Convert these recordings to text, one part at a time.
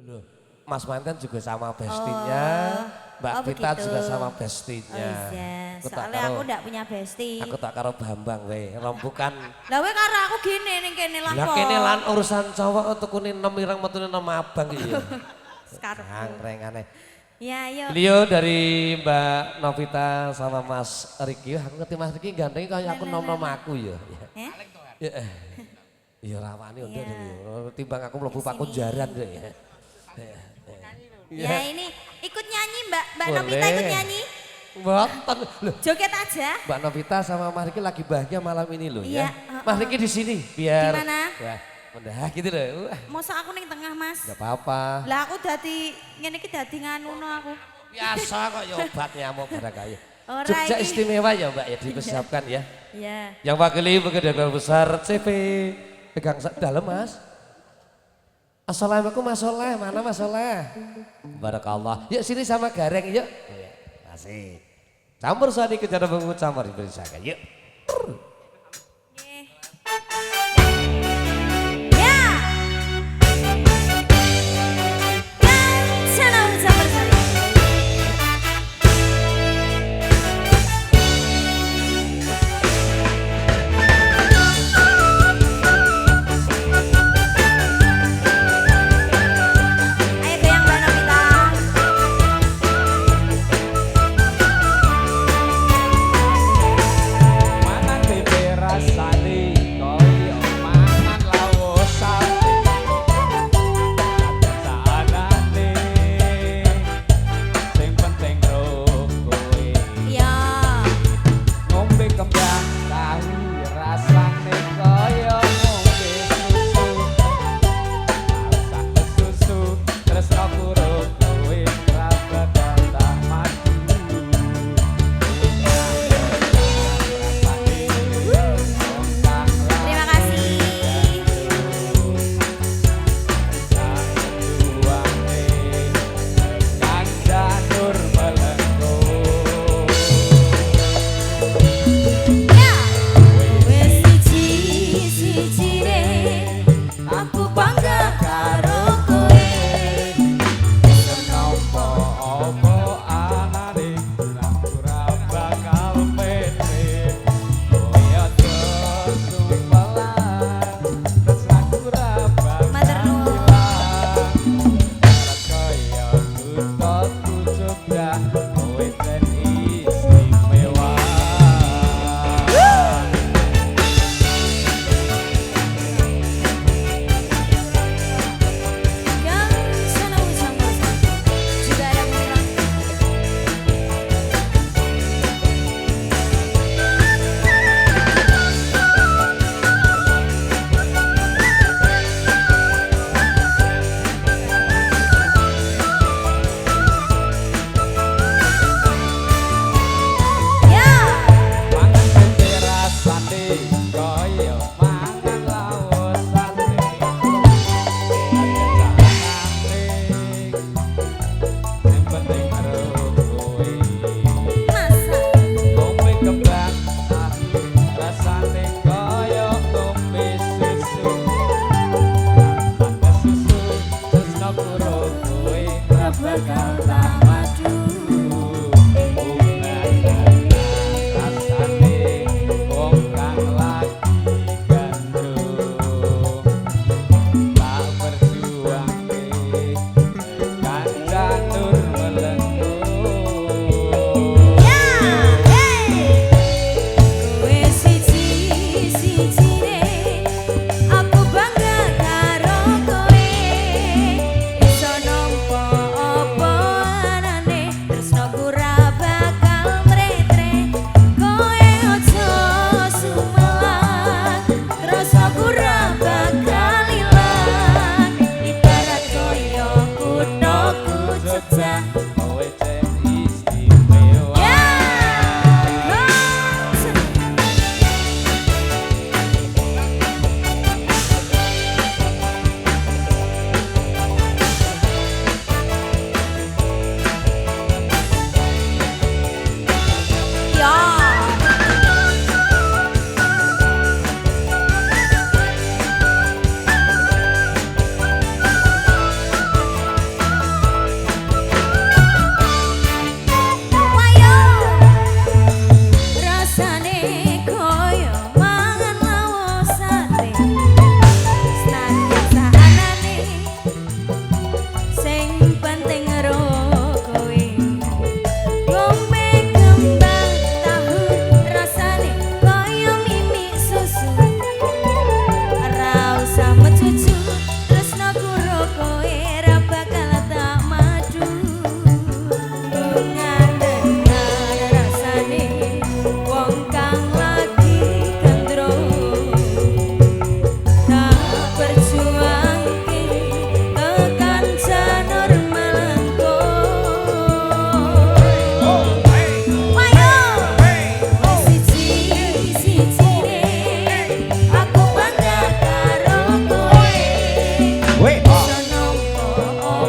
Loh, Mas Manten juga sama bestinya, Mbak Vita begitu. juga sama bestinya. Oh iya, Aku tak soalnya karo- aku ndak punya bestie. Aku tak karo Bambang we, rombukan. Lah we karo aku gini ning kene lah Lah kok. kene lan urusan cowok untuk kuning 6 irang metune 6 abang iki ya. Sekarang. Angkreng aneh. Ya, yuk. Beliau dari Mbak Novita sama Mas Riki, aku ngerti Mas Riki ganteng kayak aku nom-nom aku ya. Eh? Ya, iya rawani udah Iya. dulu. Timbang aku mlebu Di pakun sini. jaran deh ya. Ya ini ikut nyanyi Mbak Boleh. Novita ikut nyanyi. Boten. Loh, Joget aja. Mbak Novita sama Mas Riki lagi bahagia malam ini loh Iya, ya. Mas Riki di sini biar. Di mana? Ya, mendah gitu loh. Masa aku ning tengah Mas. Gak apa-apa. Lah aku dadi ngene iki dadi nganuno aku. Biasa kok ya obat nyamuk pada kayu. Ora Jogja iki. istimewa ya Mbak ya dipersiapkan ya. Iya. Yang wakili Kedutaan Besar CV pegang dalam Mas. Assalamualaikum Mas Soleh, mana Mas Soleh? Barakallah. Yuk sini sama Gareng yuk. Iya, asik. Campur sadi kejar bungu campur diberi saga yuk. Nggih. Ya. Kancana Uca Bersari. Ayo goyang Mbak Novita. Mana bebek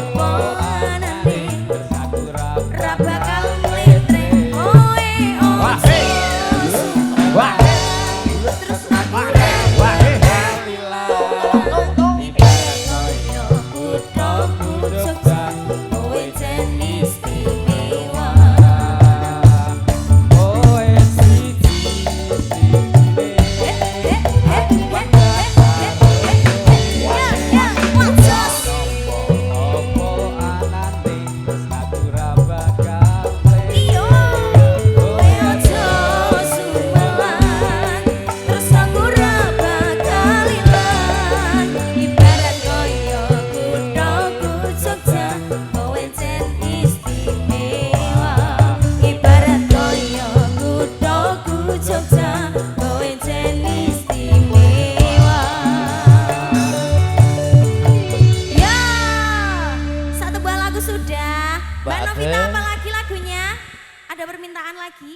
opo anane ra bakal mletre kowe ojo Wah. terus aku kowe jen istimewa iyo kowe ojo sumelan terus aku ra bakal ilang ibarat koyo kuthaku Jogja kowe jen istimewa ibarat koyo kuthaku Jogja kowe jen istimewa ya satu buah lagu sudah Mbak Mbak Novita Ade. apa lagi lagunya ada permintaan lagi